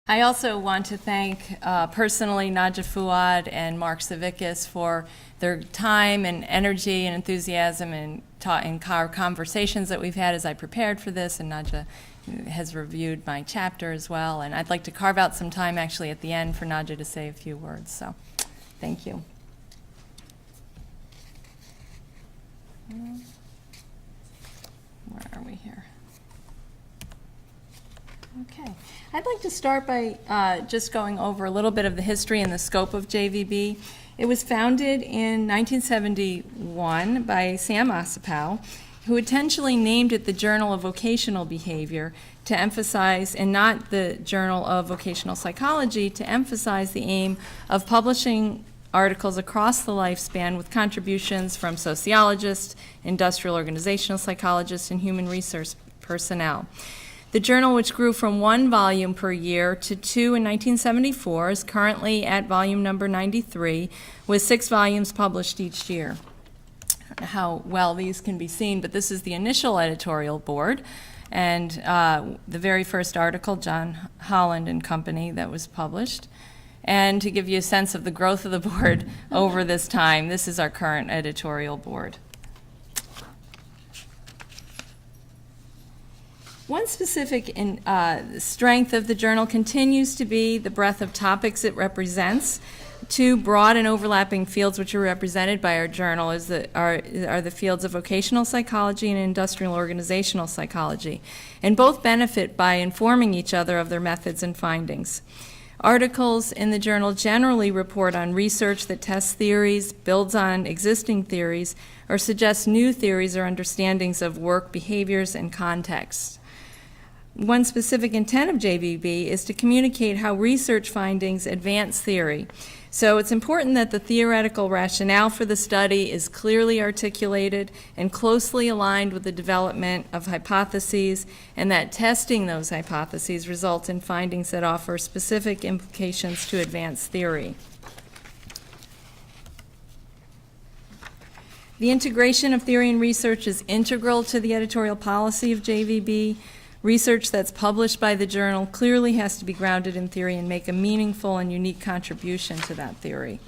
I also want to thank personally Nadja Fuad and Mark Savickas for their time and energy and enthusiasm in our conversations that we've had as I prepared for this, and Nadja has reviewed my chapter as well. And I'd like to carve out some time actually at the end for Nadja to say a few words. So thank you. Where are we here? Okay. I'd like to start by just going over a little bit of the history and the scope of JVB. It was founded in 1971 by Sam Ossipow, who intentionally named it the Journal of Vocational Behavior to emphasize, and not the Journal of Vocational Psychology, to emphasize the aim of publishing articles across the lifespan with contributions from sociologists, industrial organizational psychologists, and human resource personnel. The journal, which grew from 1 volume per year to 2 in 1974, is currently at volume number 93, with 6 volumes published each year. I don't know how well these can be seen, but this is the initial editorial board, and the very first article, John Holland and Company, that was published. And to give you a sense of the growth of the board over this time, this is our current editorial board. One specific strength of the journal continues to be the breadth of topics it represents. 2 broad and overlapping fields which are represented by our journal are the fields of vocational psychology and industrial organizational psychology, and both benefit by informing each other of their methods and findings. Articles in the journal generally report on research that tests theories, builds on existing theories, or suggests new theories or understandings of work behaviors and contexts. One specific intent of JVB is to communicate how research findings advance theory. So it's important that the theoretical rationale for the study is clearly articulated and closely aligned with the development of hypotheses, and that testing those hypotheses results in findings that offer specific implications to advance theory. The integration of theory and research is integral to the editorial policy of JVB. Research that's published by the journal clearly has to be grounded in theory and make a meaningful and unique contribution to that theory.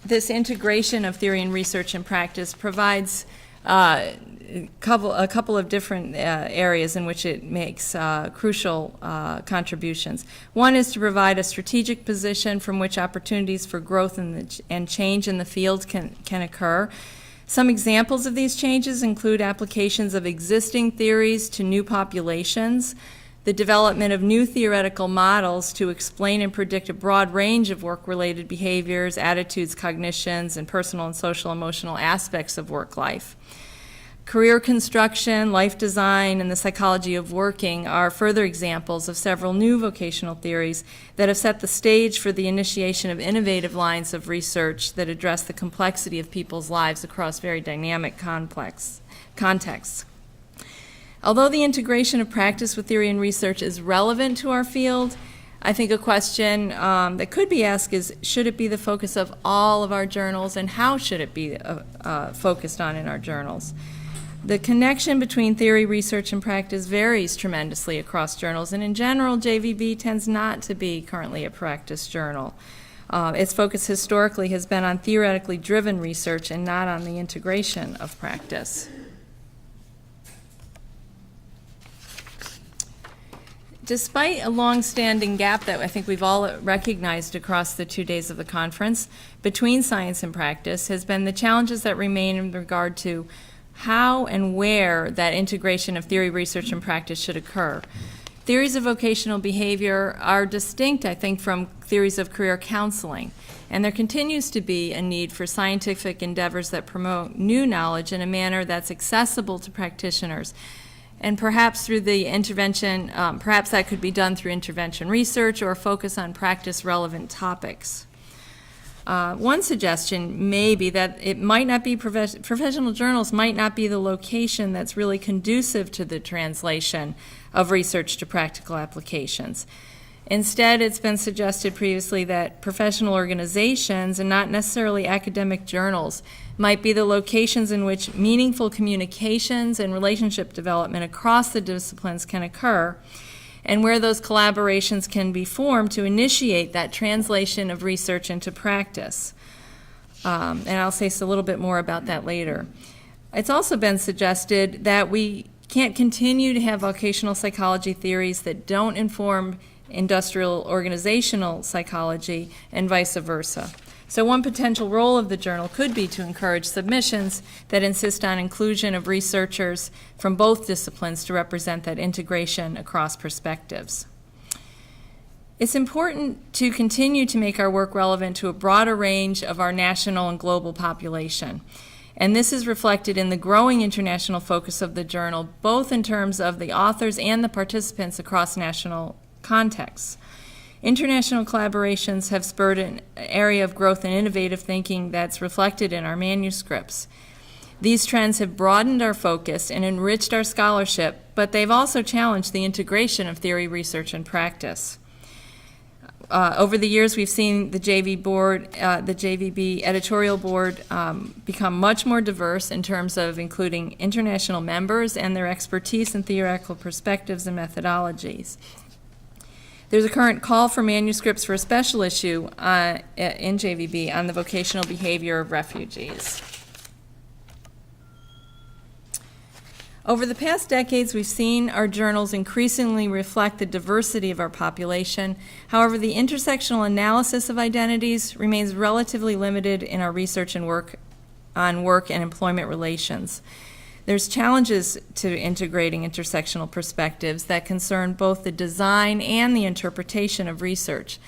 This integration of theory and research and practice provides a couple of different areas in which it makes crucial contributions. One is to provide a strategic position from which opportunities for growth and change in the field can occur. Some examples of these changes include applications of existing theories to new populations, the development of new theoretical models to explain and predict a broad range of work-related behaviors, attitudes, cognitions, and personal and social emotional aspects of work life. Career construction, life design, and the psychology of working are further examples of several new vocational theories that have set the stage for the initiation of innovative lines of research that address the complexity of people's lives across very dynamic, complex contexts. Although the integration of practice with theory and research is relevant to our field, I think a question that could be asked is, should it be the focus of all of our journals, and how should it be focused on in our journals? The connection between theory, research, and practice varies tremendously across journals, and in general, JVB tends not to be currently a practice journal. Its focus historically has been on theoretically driven research and not on the integration of practice. Despite a long-standing gap that I think we've all recognized across the 2 days of the conference between science and practice has been the challenges that remain in regard to how and where that integration of theory, research, and practice should occur. Theories of vocational behavior are distinct, I think, from theories of career counseling, and there continues to be a need for scientific endeavors that promote new knowledge in a manner that's accessible to practitioners. And perhaps through the intervention, perhaps that could be done through intervention research or focus on practice-relevant topics. One suggestion may be that it might not be professional journals might not be the location that's really conducive to the translation of research to practical applications. Instead, it's been suggested previously that professional organizations, and not necessarily academic journals, might be the locations in which meaningful communications and relationship development across the disciplines can occur, and where those collaborations can be formed to initiate that translation of research into practice. And I'll say a little bit more about that later. It's also been suggested that we can't continue to have vocational psychology theories that don't inform industrial organizational psychology and vice versa. So one potential role of the journal could be to encourage submissions that insist on inclusion of researchers from both disciplines to represent that integration across perspectives. It's important to continue to make our work relevant to a broader range of our national and global population. And this is reflected in the growing international focus of the journal, both in terms of the authors and the participants across national contexts. International collaborations have spurred an area of growth and innovative thinking that's reflected in our manuscripts. These trends have broadened our focus and enriched our scholarship, but they've also challenged the integration of theory, research, and practice. Over the years, we've seen the JVB editorial board become much more diverse in terms of including international members and their expertise in theoretical perspectives and methodologies. There's a current call for manuscripts for a special issue in JVB on the vocational behavior of refugees. Over the past decades, we've seen our journals increasingly reflect the diversity of our population. However, the intersectional analysis of identities remains relatively limited in our research and work and employment relations. There's challenges to integrating intersectional perspectives that concern both the design and the interpretation of research,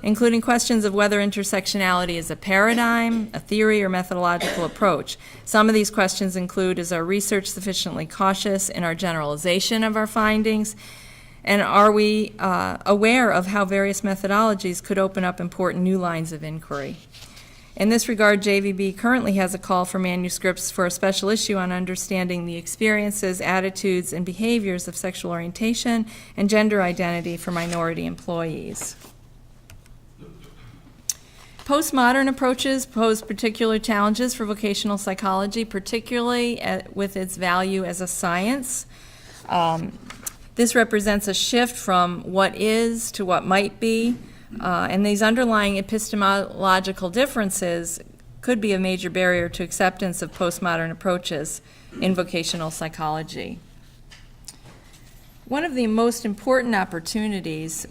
including questions of whether intersectionality is a paradigm, a theory, or methodological approach. Some of these questions include, is our research sufficiently cautious in our generalization of our findings? And are we aware of how various methodologies could open up important new lines of inquiry? In this regard, JVB currently has a call for manuscripts for a special issue on understanding the experiences, attitudes, and behaviors of sexual orientation and gender identity for minority employees. Postmodern approaches pose particular challenges for vocational psychology, particularly with its value as a science. This represents a shift from what is to what might be, and these underlying epistemological differences could be a major barrier to acceptance of postmodern approaches in vocational psychology. One of the most important opportunities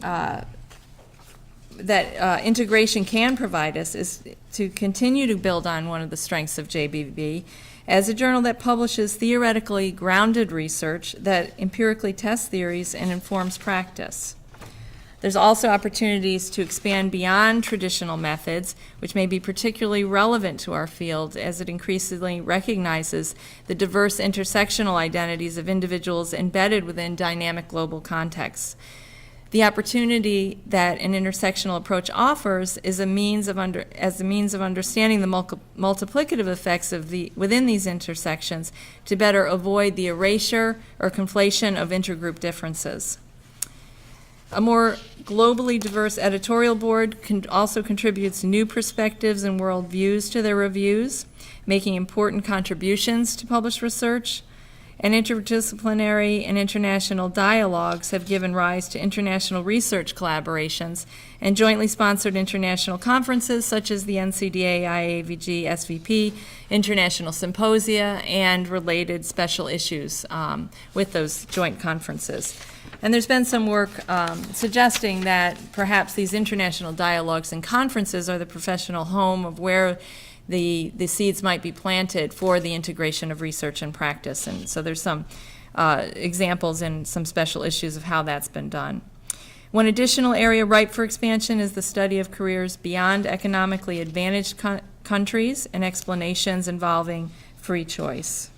that integration can provide us is to continue to build on one of the strengths of JBB as a journal that publishes theoretically grounded research that empirically tests theories and informs practice. There's also opportunities to expand beyond traditional methods, which may be particularly relevant to our field as it increasingly recognizes the diverse intersectional identities of individuals embedded within dynamic global contexts. The opportunity that an intersectional approach offers is a means of understanding the multiplicative effects of within these intersections to better avoid the erasure or conflation of intergroup differences. A more globally diverse editorial board also contributes new perspectives and worldviews to their reviews, making important contributions to published research. And interdisciplinary and international dialogues have given rise to international research collaborations and jointly sponsored international conferences such as the NCDA, IAVG, SVP, international symposia, and related special issues with those joint conferences. And there's been some work suggesting that perhaps these international dialogues and conferences are the professional home of where the seeds might be planted for the integration of research and practice. And so there's some examples in some special issues of how that's been done. One additional area ripe for expansion is the study of careers beyond economically advantaged countries and explanations involving free choice.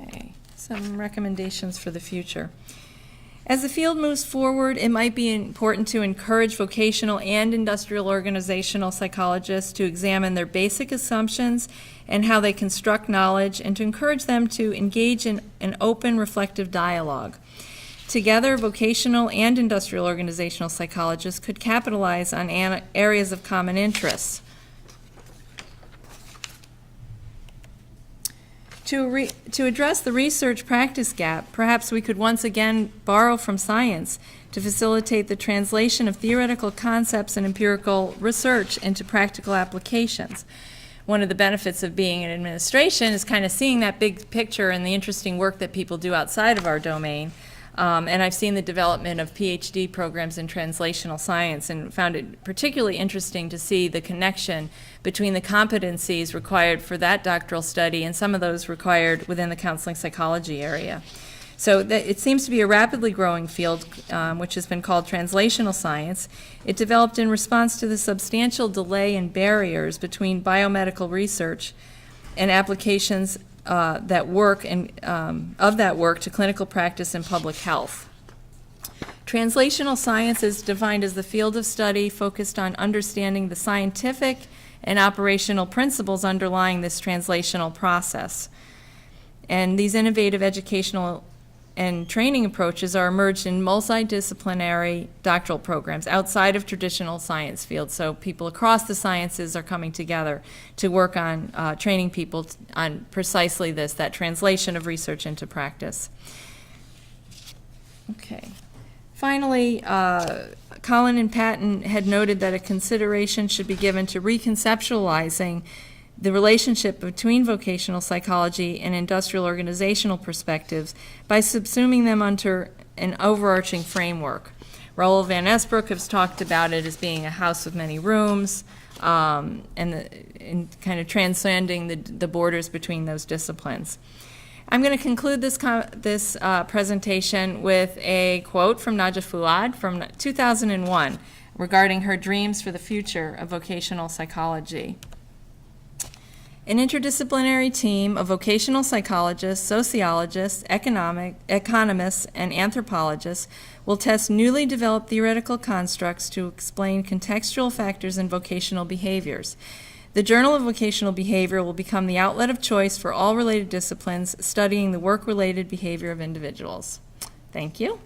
Okay, some recommendations for the future. As the field moves forward, it might be important to encourage vocational and industrial organizational psychologists to examine their basic assumptions and how they construct knowledge, and to encourage them to engage in an open, reflective dialogue. Together, vocational and industrial organizational psychologists could capitalize on areas of common interest. To address the research practice gap, perhaps we could once again borrow from science to facilitate the translation of theoretical concepts and empirical research into practical applications. One of the benefits of being in administration is kind of seeing that big picture and the interesting work that people do outside of our domain. And I've seen the development of PhD programs in translational science and found it particularly interesting to see the connection between the competencies required for that doctoral study and some of those required within the counseling psychology area. So it seems to be a rapidly growing field, which has been called translational science. It developed in response to the substantial delay and barriers between biomedical research and applications that work and of that work to clinical practice and public health. Translational science is defined as the field of study focused on understanding the scientific and operational principles underlying this translational process. And these innovative educational and training approaches are emerged in multidisciplinary doctoral programs outside of traditional science fields. So people across the sciences are coming together to work on training people on precisely this, that translation of research into practice. Okay. Finally, Colin and Patton had noted that a consideration should be given to reconceptualizing the relationship between vocational psychology and industrial organizational perspectives by subsuming them under an overarching framework. Raoul Van Esbroek has talked about it as being a house with many rooms and kind of transcending the borders between those disciplines. I'm going to conclude this presentation with a quote from Najah Fuad from 2001 regarding her dreams for the future of vocational psychology. An interdisciplinary team of vocational psychologists, sociologists, economists, and anthropologists will test newly developed theoretical constructs to explain contextual factors in vocational behaviors. The Journal of Vocational Behavior will become the outlet of choice for all related disciplines studying the work-related behavior of individuals. Thank you.